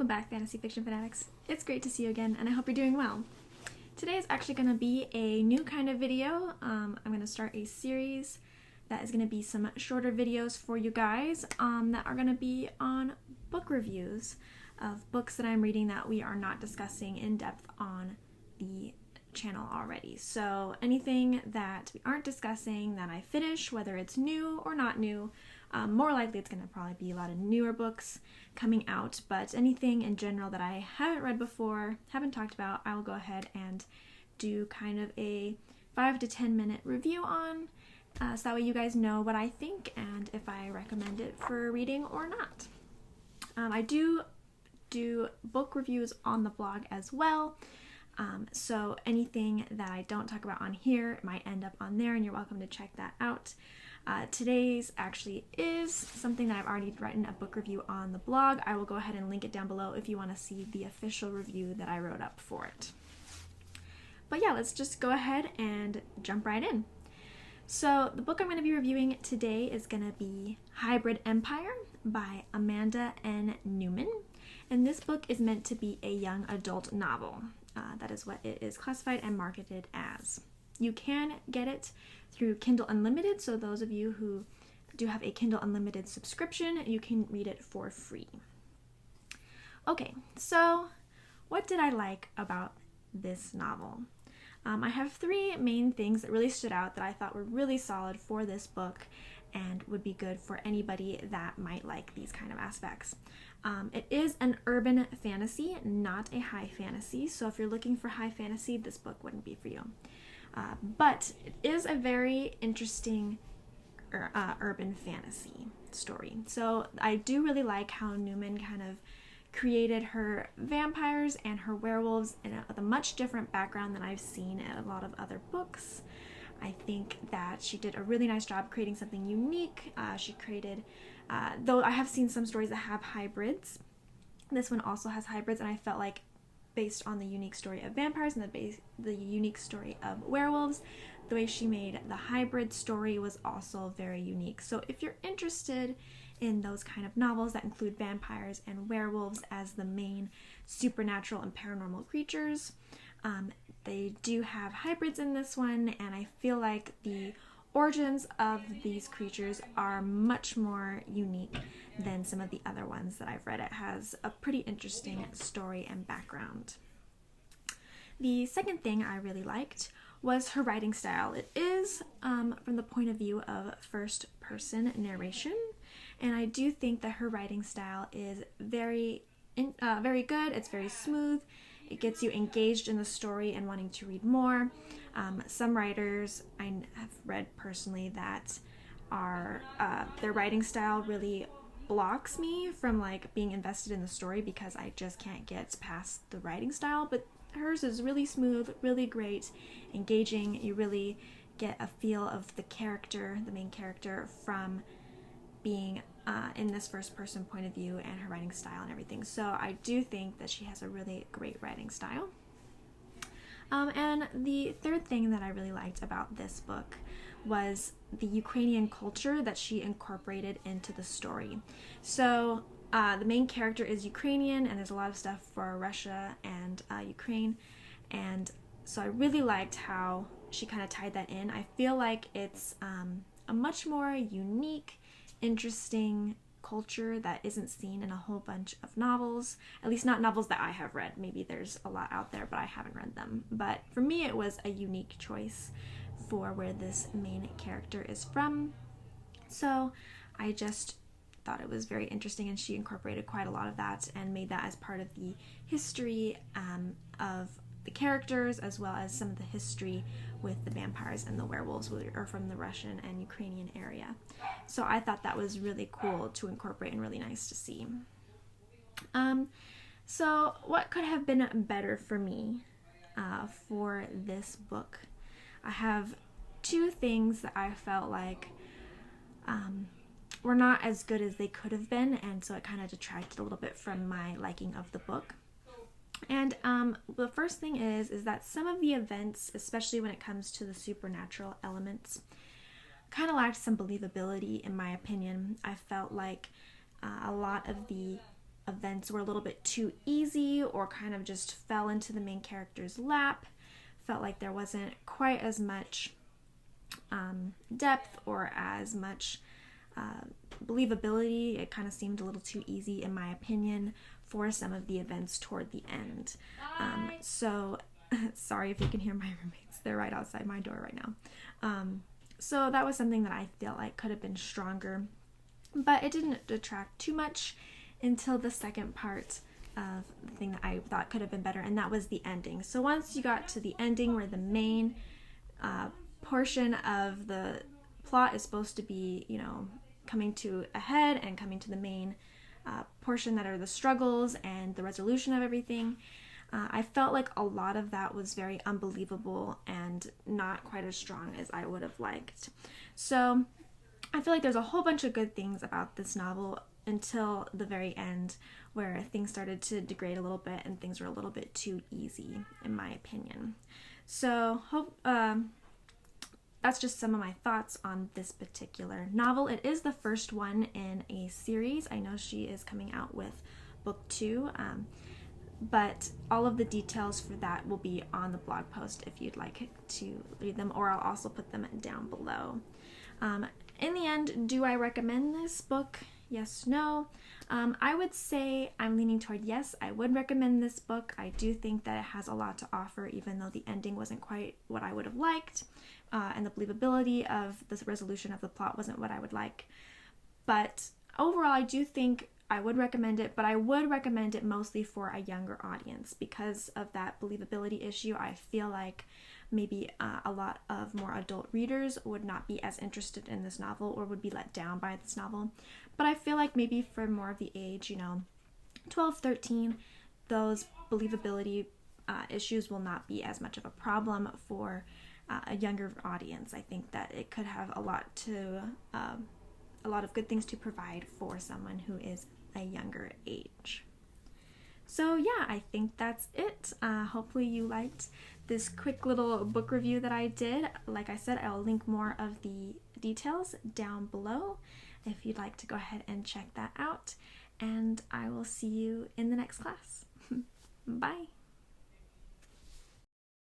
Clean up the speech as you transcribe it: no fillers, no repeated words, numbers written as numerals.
Welcome back, Fantasy Fiction Fanatics. It's great to see you again, and I hope you're doing well. Today is actually going to be a new kind of video. I'm going to start a series that is going to be some shorter videos for you guys that are going to be on book reviews of books that I'm reading that we are not discussing in depth on the channel already. So anything that we aren't discussing that I finish, whether it's new or not new, more likely it's going to probably be a lot of newer books coming out, but anything in general that I haven't read before, haven't talked about, I will go ahead and do kind of a 5 to 10 minute review on, so that way you guys know what I think and if I recommend it for reading or not. I do book reviews on the blog as well, so anything that I don't talk about on here might end up on there, and you're welcome to check that out. Today's actually is something that I've already written a book review on the blog. I will go ahead and link it down below if you want to see the official review that I wrote up for it. But yeah, let's just go ahead and jump right in. So the book I'm going to be reviewing today is going to be Hybrid Empire by Amanda N Newman. And this book is meant to be a young adult novel. That is what it is classified and marketed as. You can get it through Kindle Unlimited, so those of you who do have a Kindle Unlimited subscription, you can read it for free. Okay, so what did I like about this novel? I have three main things that really stood out that I thought were really solid for this book and would be good for anybody that might like these kind of aspects. It is an urban fantasy, not a high fantasy, so if you're looking for high fantasy, this book wouldn't be for you. But it is a very interesting urban fantasy story. So I do really like how Newman kind of created her vampires and her werewolves with a much different background than I've seen in a lot of other books. I think that she did a really nice job creating something unique. She created, though I have seen some stories that have hybrids, this one also has hybrids, and I felt like based on the unique story of vampires and the unique story of werewolves, the way she made the hybrid story was also very unique. So if you're interested in those kind of novels that include vampires and werewolves as the main supernatural and paranormal creatures, they do have hybrids in this one, and I feel like the origins of these creatures are much more unique than some of the other ones that I've read. It has a pretty interesting story and background. The second thing I really liked was her writing style. It is from the point of view of first-person narration, and I do think that her writing style is very good. It's very smooth. It gets you engaged in the story and wanting to read more. Some writers I have read personally that are their writing style really blocks me from like being invested in the story because I just can't get past the writing style, but hers is really smooth, really great, engaging. You really get a feel of the character, the main character, from being in this first person point of view and her writing style and everything. So I do think that she has a really great writing style. And the third thing that I really liked about this book was the Ukrainian culture that she incorporated into the story. So the main character is Ukrainian, and there's a lot of stuff for Russia and Ukraine, and so I really liked how she kind of tied that in. I feel like it's a much more unique, interesting culture that isn't seen in a whole bunch of novels, at least not novels that I have read. Maybe there's a lot out there, but I haven't read them. But for me, it was a unique choice for where this main character is from. So I just thought it was very interesting, and she incorporated quite a lot of that and made that as part of the history of the characters, as well as some of the history with the vampires and the werewolves are from the Russian and Ukrainian area. So I thought that was really cool to incorporate and really nice to see. So what could have been better for me for this book? I have two things that I felt like were not as good as they could have been, and so it kind of detracted a little bit from my liking of the book. And the first thing is that some of the events, especially when it comes to the supernatural elements, kind of lacked some believability in my opinion. I felt like a lot of the events were a little bit too easy or kind of just fell into the main character's lap. Felt like there wasn't quite as much depth or as much believability. It kind of seemed a little too easy, in my opinion, for some of the events toward the end. So sorry if you can hear my roommates. They're right outside my door right now. So that was something that I feel like could have been stronger, but it didn't detract too much until the second part of the thing that I thought could have been better, and that was the ending. So once you got to the ending where the main portion of the plot is supposed to be, you know, coming to a head and coming to the main portion that are the struggles and the resolution of everything, I felt like a lot of that was very unbelievable and not quite as strong as I would have liked. So I feel like there's a whole bunch of good things about this novel until the very end, where things started to degrade a little bit and things were a little bit too easy, in my opinion. So that's just some of my thoughts on this particular novel. It is the first one in a series. I know she is coming out with book 2, but all of the details for that will be on the blog post if you'd like to read them, or I'll also put them down below. In the end, do I recommend this book? Yes, no. I would say I'm leaning toward yes, I would recommend this book. I do think that it has a lot to offer, even though the ending wasn't quite what I would have liked, and the believability of the resolution of the plot wasn't what I would like. But overall, I do think I would recommend it, but I would recommend it mostly for a younger audience because of that believability issue. I feel like maybe a lot of more adult readers would not be as interested in this novel or would be let down by this novel. But I feel like maybe for more of the age, you know, 12, 13, those believability issues will not be as much of a problem for a younger audience. I think that it could have a lot of good things to provide for someone who is a younger age. So yeah, I think that's it. Hopefully you liked this quick little book review that I did. Like I said, I'll link more of the details down below if you'd like to go ahead and check that out. And I will see you in the next class. Bye!